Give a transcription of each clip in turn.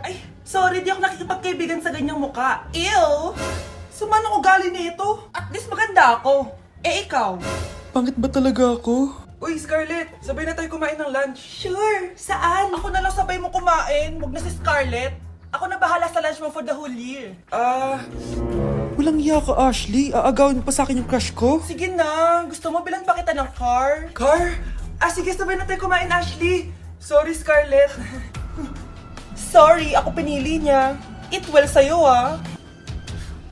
Ay, sorry, di ako nakikipagkaibigan sa ganyang muka. Ew! Sumano ugali nito? At least maganda ako. Eh, ikaw? Pangit ba talaga ako? Uy, Scarlett, sabay na tayo kumain ng lunch. Sure, saan? Ako na lang sabay mo kumain, wag na si Scarlett. Ako na bahala sa lunch mo for the whole year. Walang iya ka, Ashley. Aagawin mo pa sa akin yung crush ko? Sige na, gusto mo bilan pa kita ng car? Car? Sige, sabay na tayo kumain, Ashley. Sorry, Scarlett. Sorry, ako pinili niya. Eat well sa'yo,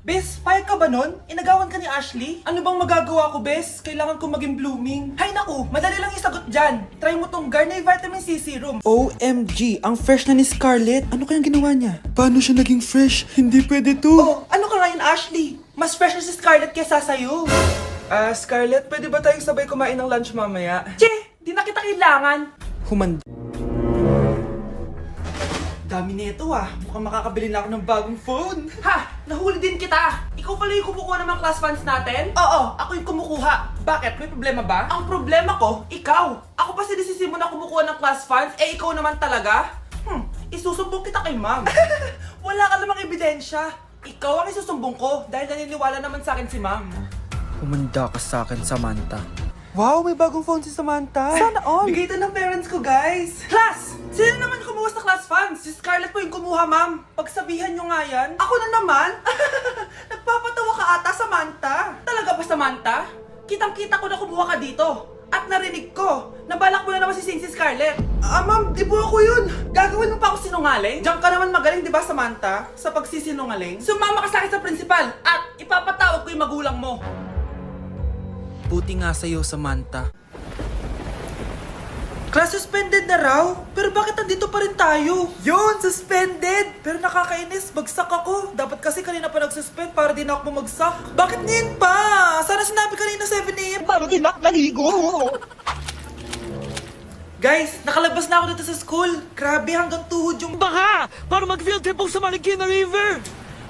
Bes, payag ka ba nun? Inagawan ka ni Ashley? Ano bang magagawa ko, Bes? Kailangan ko maging blooming. Hay naku, madali lang isagot dyan. Try mo tong Garnier Vitamin C Serum. OMG, ang fresh na ni Scarlett. Ano kayang ginawa niya? Paano siya naging fresh? Hindi pwede to. Oh, ano ka ngayon, Ashley? Mas fresh na si Scarlett kesa sa'yo. Scarlett, pwede ba tayong sabay kumain ng lunch mamaya? Che, di na kita kailangan. Humanda. Dami nito mukhang makakabili na ako ng bagong phone. Ha! Nahuli din kita! Ikaw pala yung kumukuha ng mga class funds natin? Oo, ako yung kumukuha. Bakit? May problema ba? Ang problema ko, ikaw! Ako pa sinisisi mo na kumukuha ng class funds, ikaw naman talaga? Isusumbong kita kay ma'am. Wala ka namang ebidensya. Ikaw ang isusumbong ko dahil naniniwala naman sa akin si ma'am. Humanda ka sa akin, Samantha. Wow, may bagong phone si Samantha. Sana all! Bigay ito ng parents ko, guys! Class! Sino naman kumuha sa class funds? Si Scarlett po yung kumuha, ma'am. Pagsabihan nyo nga yan. Ako na naman? Nagpapatawa ka ata, Samantha. Talaga ba, Samantha? Kitang-kita ko na kumuha ka dito. At narinig ko, nabalak mo na naman si Scarlett. Ma'am, di po ako yun. Gagawin mo pa ako sinungaling? Diyan ka naman magaling, di ba, Samantha? Sa pagsisinungaling? Sumama ka sa akin sa principal at ipapatawag ko yung magulang mo. Buti nga sa'yo, Samantha. Class suspended na raw? Pero bakit nandito pa rin tayo? Yun, suspended! Pero nakakainis, bagsak ako. Dapat kasi kanina pa nag-suspend para di na ako bumagsak. Bakit ngayon pa? Sana sinabi kanina 7 AM. Para di na ako naligo. Guys, nakalabas na ako dito sa school. Grabe, hanggang tuhod yung Baka! Para mag-field trip ako sa Marikina River!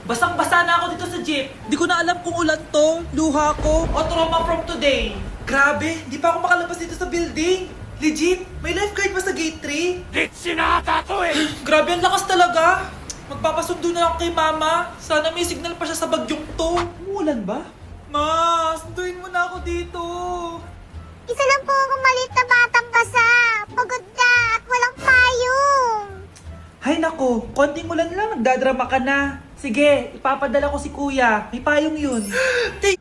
basang-basa na ako dito sa jeep. Di ko na alam kung ulan to, luha ko, o trauma from today. Grabe, di pa ako makalabas dito sa building. Legit, may lifeguard ba sa gate 3? Ditsi na ata to eh! Grabe, ang lakas talaga. Magpapasundo na ako kay mama. Sana may signal pa siya sa bagyong to. Umulan ba? Ma, sunduin mo na ako dito. Isa lang po akong maliit na batang basa. Pagod na at walang payong. Hay nako, konting ulan lang, nagdadrama ka na. Sige, ipapadala ko si kuya. May payong yun.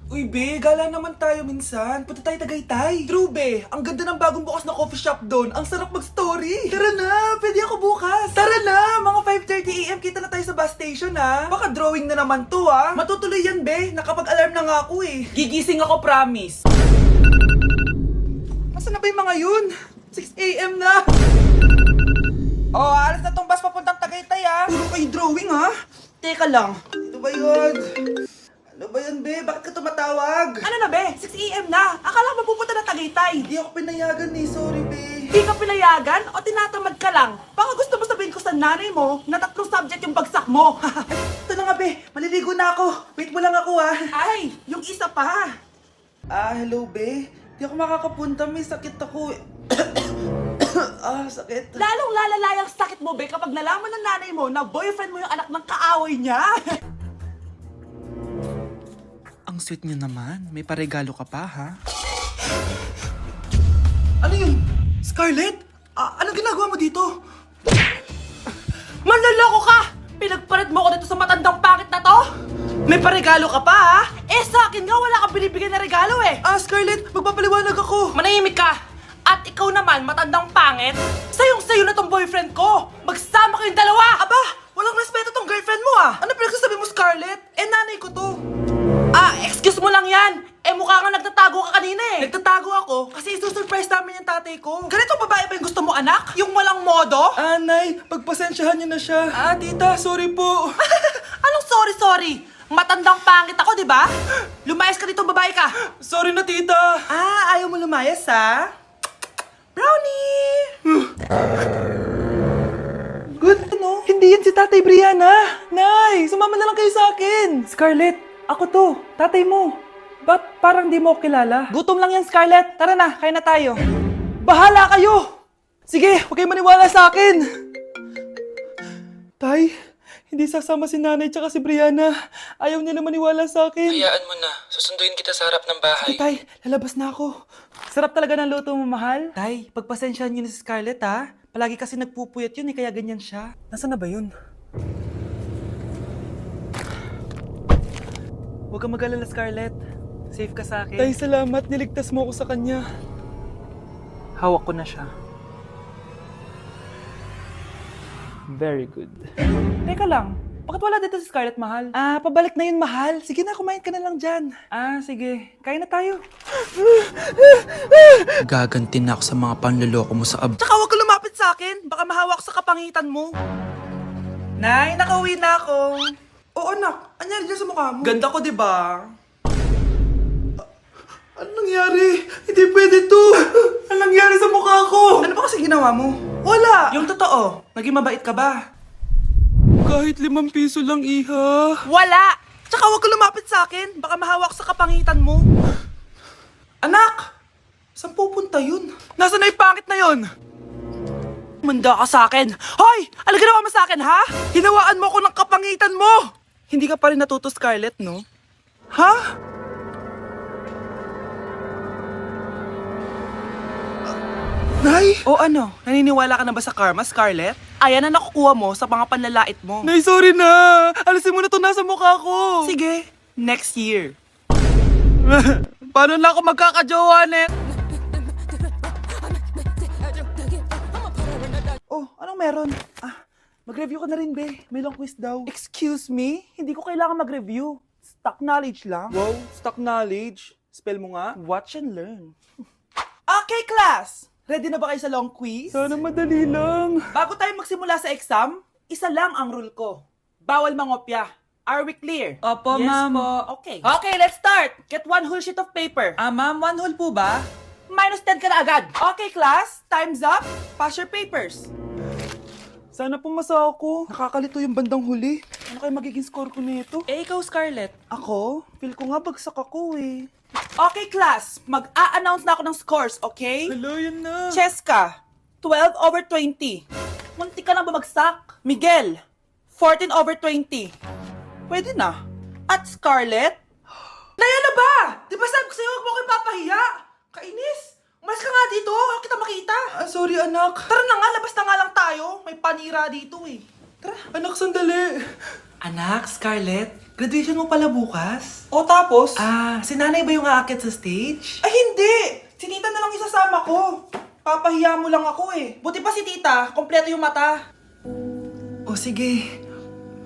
Uy, be, gala naman tayo minsan. Punta tayo Tagaytay. True, be. Ang ganda ng bagong bukas na coffee shop doon. Ang sarap mag-story. Tara na, pwede ako bukas. Tara na, mga 5:30 AM kita na tayo sa bus station, Baka drawing na naman to, Matutuloy yan, be. Nakapag-alarm na nga ako, eh. Gigising ako, promise. Nasaan na ba yung mga yun? 6 AM na. Oh, alas na tong bus papuntang Tagaytay, Puro kayo drawing, Teka lang. Ito ba yun? Ano ba yun, be? Bakit ka tumatawag? Ano na, be? 6 AM na. Akala ko mapupunta na Tagaytay. Hindi ako pinayagan, Sorry, be. Hindi ka pinayagan o tinatamad ka lang? Baka gusto mo sabihin ko sa nanay mo na 3 subject yung bagsak mo. Ito na nga, be. Maliligo na ako. Wait mo lang ako, Ay, yung isa pa. Hello, be. Hindi ako makakapunta. May sakit ako. Sakit. Lalong lalala yung sakit mo, be, kapag nalaman ng nanay mo na boyfriend mo yung anak ng kaaway niya. Ang sweet niyo naman. May paregalo ka pa, ha? Ano yun? Scarlett? Anong ginagawa mo dito? Manloloko ka! Pinagpalit mo ko dito sa matandang pangit na to? May paregalo ka pa, sa akin nga wala kang binibigyan na regalo, Scarlett, magpapaliwanag ako. Manahimik ka! At ikaw naman, matandang pangit, sayong-sayo na tong boyfriend ko! Magsama kayong dalawa! Aba, walang respeto tong girlfriend mo, Ano pinagsasabi mo, Scarlett? Nanay ko to. Excuse mo lang yan! Mukha nga nagtatago ka kanina, Nagtatago ako kasi isusurprise namin yung tatay ko. Ganito babae ba yung gusto mo, anak? Yung walang modo? Nay, pagpasensyahan niyo na siya. Tita, sorry po. Anong sorry? Matandang pangit ako, di ba? Lumayas ka dito, babae ka. Sorry na, tita. Ayaw mo lumayas, Brownie! Good, Hindi yan si Tatay Brianna. Nay, sumama na lang kayo sa akin. Scarlett, ako to, tatay mo. Ba't parang di mo ako kilala? Gutom lang yan, Scarlett. Tara na, kain na tayo. Bahala kayo! Sige, huwag kayo maniwala sa akin. Tay, hindi sasama si nanay tsaka si Brianna. Ayaw nila maniwala sa akin. Hayaan mo na. Susunduin kita sa harap ng bahay. Tay, lalabas na ako. Sarap talaga ng luto mo, mahal. Tay, pagpasensyahan niyo na si Scarlett, ha? Palagi kasi nagpupuyat yun, kaya ganyan siya. Nasaan na ba yun? Huwag kang mag-alala, Scarlett. Safe ka sa akin. Tay, salamat. Niligtas mo ako sa kanya. Hawak ko na siya. Very good. Teka lang, bakit wala dito si Scarlett, mahal? Pabalik na yun, mahal. Sige na, kumain ka na lang dyan. Sige. Kain na tayo. Gaganti na ako sa mga panloloko mo sa Tsaka huwag ka lumapit sa akin. Baka mahawak sa kapangitan mo. Nay, nakauwi na ako. Oo, anak. Anyari dyan sa mukha mo? Ganda ko, di ba? Ano nangyari? Hindi pwede to. Ano nangyari sa mukha ko? Ano ba kasi ginawa mo? Wala! Yung totoo, naging mabait ka ba? Kahit 5 piso lang, iha. Wala! Tsaka huwag ka lumapit sa akin. Baka mahawak sa kapangitan mo. Anak! Saan pupunta yun? Nasaan na yung pangit na yun? Manda ka sa akin. Hoy! Ano ginawa mo sa akin, ha? Hinawaan mo ko ng kapangitan mo! Hindi ka pa rin natuto, Scarlett, no? Ha? Nay! O ano? Naniniwala ka na ba sa karma, Scarlett? Ayan na nakukuha mo sa mga panlalait mo. Nay, sorry na! Alisin mo na to nasa mukha ko! Sige, next year. Paano na ako magkakajowa, net? Oh, anong meron? Mag-review ka na rin, be. May long quiz daw. Excuse me? Hindi ko kailangan mag-review. Stock knowledge lang. Wow, stock knowledge. Spell mo nga. Watch and learn. Okay, class! Ready na ba kayo sa long quiz? Sana madali lang. Bago tayo magsimula sa exam, isa lang ang rule ko. Bawal mangopya. Are we clear? Opo, Yes ma'am. po. Okay. Okay, let's start. Get 1 whole sheet of paper. Ma'am, 1 whole po ba? Minus 10 ka na agad. Okay, class. Time's up. Pass your papers. Sana pumasa ako. Nakakalito yung bandang huli. Ano kaya magiging score ko nito? Ikaw, Scarlett. Ako? Feel ko nga bagsak ako eh. Okay, class. Mag-a-announce na ako ng scores, okay? Hello, yun na. Cheska, 12/20. Munti ka lang bumagsak. Miguel, 14/20. Pwede na. At Scarlett? Naya na ba? Di ba sabi ko sa'yo, huwag mo ko ipapahiya? Kainis. Umalis ka nga dito. Huwag kita makita. Sorry, anak. Tara na nga, labas na nga lang tayo. May panira dito eh. Tara. Anak, sandali. Anak, Scarlett, graduation mo pala bukas? O tapos? Si nanay ba yung aakit sa stage? Ay hindi! Si tita na lang isasama ko. Papahiya mo lang ako eh. Buti pa si tita, kompleto yung mata. O sige,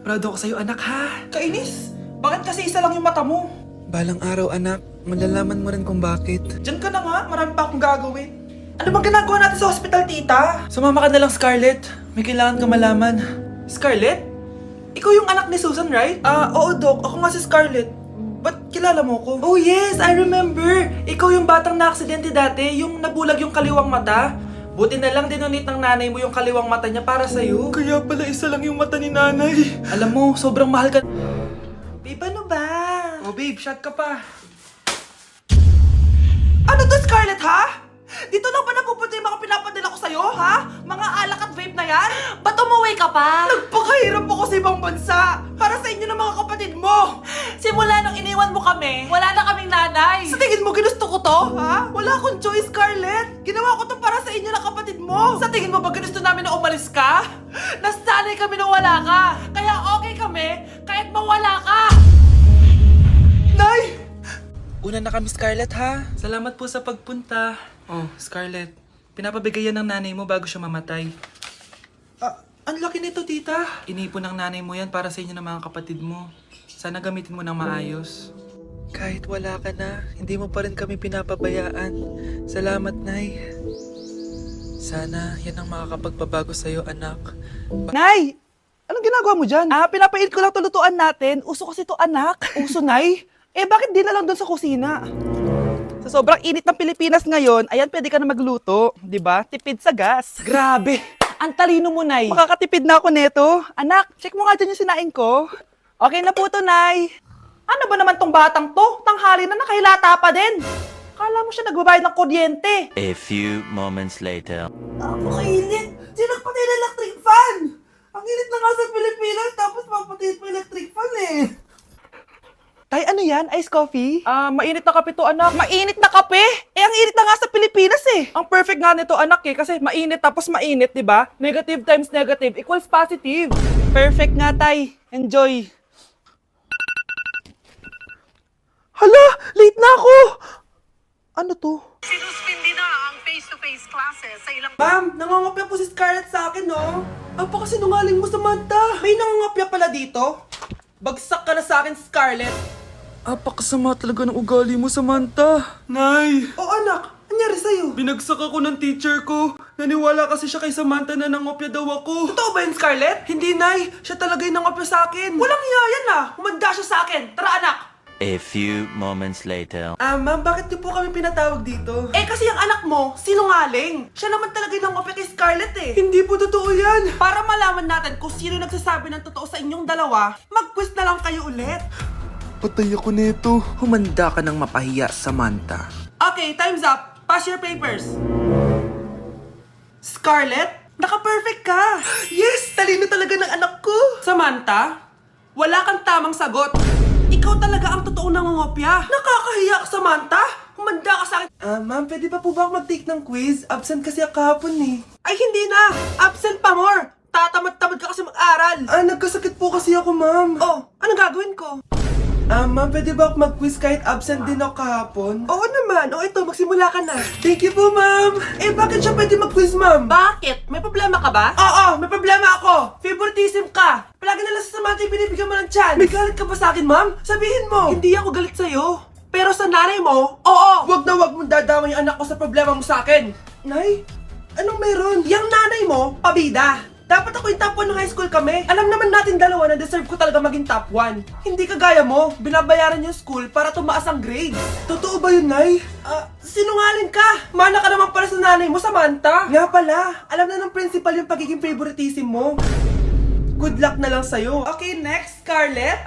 proud ako sa'yo, anak, ha? Kainis. Bakit kasi isa lang yung mata mo? Balang araw, anak. Malalaman mo rin kung bakit. Diyan ka na nga, marami pa akong gagawin. Ano bang ginagawa natin sa hospital, tita? Sumama ka na lang, Scarlett. May kailangan ka malaman. Scarlett? Ikaw yung anak ni Susan, right? Oo, Doc. Ako nga si Scarlett. Ba't kilala mo ko? Oh yes, I remember! Ikaw yung batang na-aksidente dati, yung nabulag yung kaliwang mata. Buti na lang dinonate ng nanay mo yung kaliwang mata niya para sa'yo. Kaya pala isa lang yung mata ni nanay. Alam mo, sobrang mahal ka. Babe, ano ba? Oh babe, shot ka pa. Ano to, Scarlett, ha? Dito lang ba napupunta yung mga pinapadala ko sa'yo, ha? Mga alak at vape na yan? Ba't umuwi ka pa? Nagpakahirap ako sa ibang bansa para sa inyo ng mga kapatid mo. Simula nung iniwan mo kami, wala na kaming nanay. Sa tingin mo ginusto ko to, ha? Wala akong choice, Scarlett. Ginawa ko to para sa inyo ng kapatid mo. Sa tingin mo ba ginusto namin na umalis ka? Nasanay kami na wala ka. Kaya okay kami kahit mawala ka. Nay! Una na kami, Scarlett, ha? Salamat po sa pagpunta. Oh, Scarlett, pinapabigay yan ng nanay mo bago siya mamatay. Ang laki nito, tita. Inipon ng nanay mo yan para sa inyo ng mga kapatid mo. Sana gamitin mo ng maayos. Kahit wala ka na, hindi mo pa rin kami pinapabayaan. Salamat, Nay. Sana yan ang makakapagpabago sa'yo, anak. Nay! Anong ginagawa mo dyan? Pinapait ko lang to lutuan natin. Uso kasi to, anak. Uso, Nay? Bakit di na lang doon sa kusina? Sa sobrang init ng Pilipinas ngayon, ayan, pwede ka na magluto. Di ba? Tipid sa gas. Grabe! Ang talino mo, Nay. Makakatipid na ako neto. Anak, check mo nga dyan yung sinaing ko. Okay na po to, Nay. Ano ba naman tong batang to? Tanghali na nakahilata pa din. Kala mo siya nagbabayad ng kuryente. A few moments later. Napakainit. Sinakpan nila electric fan. Ang init na nga sa Pilipinas, tapos papatayin mo electric fan eh. Tay, ano yan? Ice coffee? Mainit na kape to, anak. Mainit na kape? Eh, ang init na nga sa Pilipinas eh. Ang perfect nga nito, anak eh. Kasi mainit tapos mainit, di ba? Negative times negative equals positive. Perfect nga, Tay. Enjoy. Hala! Late na ako! Ano to? Sinuspindi na ang face-to-face classes sa ilang... Ma'am, nangangopya po si Scarlett sa akin, no? Ang pakasinungaling mo, Samantha. May nangangopya pala dito? Bagsak ka na sa akin, Scarlett. Apakasama talaga ng ugali mo, Samantha. Nay! O anak, anyari sa'yo? Binagsak ako ng teacher ko. Naniwala kasi siya kay Samantha na nangopya daw ako. Totoo ba yun, Scarlett? Hindi, Nay. Siya talaga yung nangopya sa akin. Walang iya yan ah. Humanda siya sa akin. Tara, anak. A few moments later. Ma'am, bakit niyo po kami pinatawag dito? Eh, kasi yung anak mo, sinungaling. Siya naman talaga yung nangopya kay Scarlett eh. Hindi po totoo yan. Para malaman natin kung sino nagsasabi ng totoo sa inyong dalawa, mag-quiz na lang kayo ulit. Patay ako nito. Humanda ka ng mapahiya, Samantha. Okay, time's up. Pass your papers. Scarlett, naka-perfect ka. Yes, talino talaga ng anak ko. Samantha, wala kang tamang sagot. Ikaw talaga ang totoong nangungopya. Nakakahiya ka, Samantha. Humanda ka sa akin. Ma'am, pwede pa po ba ako mag-take ng quiz? Absent kasi ako kahapon eh. Ay, hindi na. Absent pa more. Tatamad-tamad ka kasi mag-aral. Nagkasakit po kasi ako, ma'am. Oh, anong gagawin ko? Ma'am, pwede ba ako mag-quiz kahit absent din ako kahapon? Oo naman. O ito, magsimula ka na. Thank you po, ma'am. Eh, bakit siya pwede mag-quiz, ma'am? Bakit? May problema ka ba? Oo, may problema ako. Favoritism ka. Palagi na lang sa Samantha yung binibigyan mo ng chance. May galit ka ba sa akin, ma'am? Sabihin mo. Hindi ako galit sa'yo. Pero sa nanay mo, oo. Wag na wag mong dadama yung anak ko sa problema mo sa akin. Nay, anong meron? Yang nanay mo, pabida. Dapat ako yung top 1 ng high school kami. Alam naman natin dalawa na deserve ko talaga maging top 1. Hindi kagaya mo, binabayaran yung school para tumaas ang grades. Totoo ba yun, Nay? Sinungaling ka! Mana ka naman para sa nanay mo, Samantha! Nga pala, alam na ng principal yung pagiging favoritism mo. Good luck na lang sa'yo. Okay, next, Scarlett.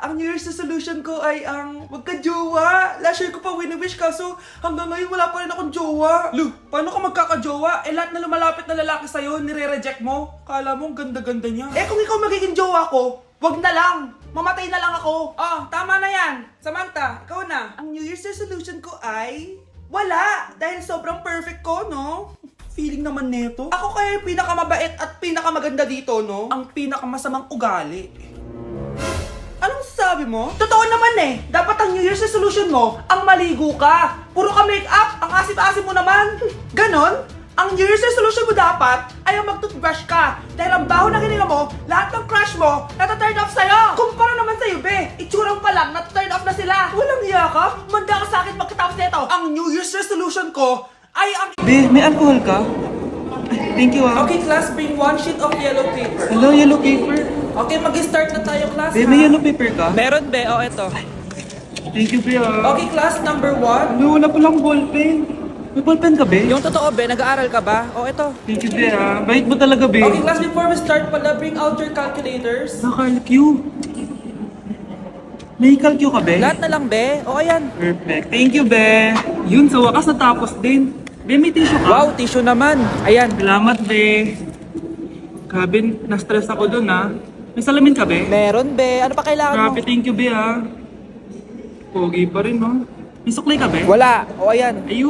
Ang New Year's resolution ko ay ang wag ka jowa. Last year ko pa wini-wish kaso hanggang ngayon wala pa rin akong jowa. Lu, paano ka magkakajowa? Eh lahat na lumalapit na lalaki sa'yo, nire-reject mo. Kala mo ang ganda-ganda niya. Eh kung ikaw magiging jowa ko, wag na lang. Mamatay na lang ako. Tama na yan. Samantha, ikaw na. Ang New Year's resolution ko ay wala. Dahil sobrang perfect ko, no? Feeling naman neto. Ako kaya yung pinakamabait at pinakamaganda dito, no? Ang pinakamasamang ugali. Anong sabi mo? Totoo naman eh. Dapat ang New Year's resolution mo, ang maligo ka. Puro ka make-up, ang asim-asim mo naman. Ganon? Ang New Year's resolution mo dapat ay ang mag-toothbrush ka. Dahil ang baho na hininga mo, lahat ng crush mo, nata-turn off sa'yo. Kumpara naman sa'yo, be. Itsurang pa lang, nata-turn off na sila. Walang iya ka? Manda ka sa akin pagkatapos nito. Ang New Year's resolution ko ay ang... Be, may alcohol ka? Thank you ah. Okay, class, bring 1 sheet of yellow paper. Hello, yellow paper. Okay, mag-start na tayo, class. Be, may yellow paper ka? Meron, be. O, eto. Thank you, be ah. Okay, class, number 1. Be, wala palang ballpen. May ballpen ka, be? Yung totoo, be, nag-aaral ka ba? O, eto. Thank you, be ah. Bait mo talaga, be. Okay, class, before we start pala, bring out your calculators. Nakalkyu. May kalkyu ka, be? Lahat na lang, be. O, ayan. Perfect. Thank you, be. Yun, sa wakas natapos din. Be, may tissue ka? Wow, tissue naman. Ayan. Salamat, be. Grabe, na-stress ako dun, ha. May salamin ka, be? Meron, be. Ano pa kailangan mo? Grabe, thank you, be, ha. Pogi pa rin, no? May suklay ka, be? Wala. O, ayan. Ayun.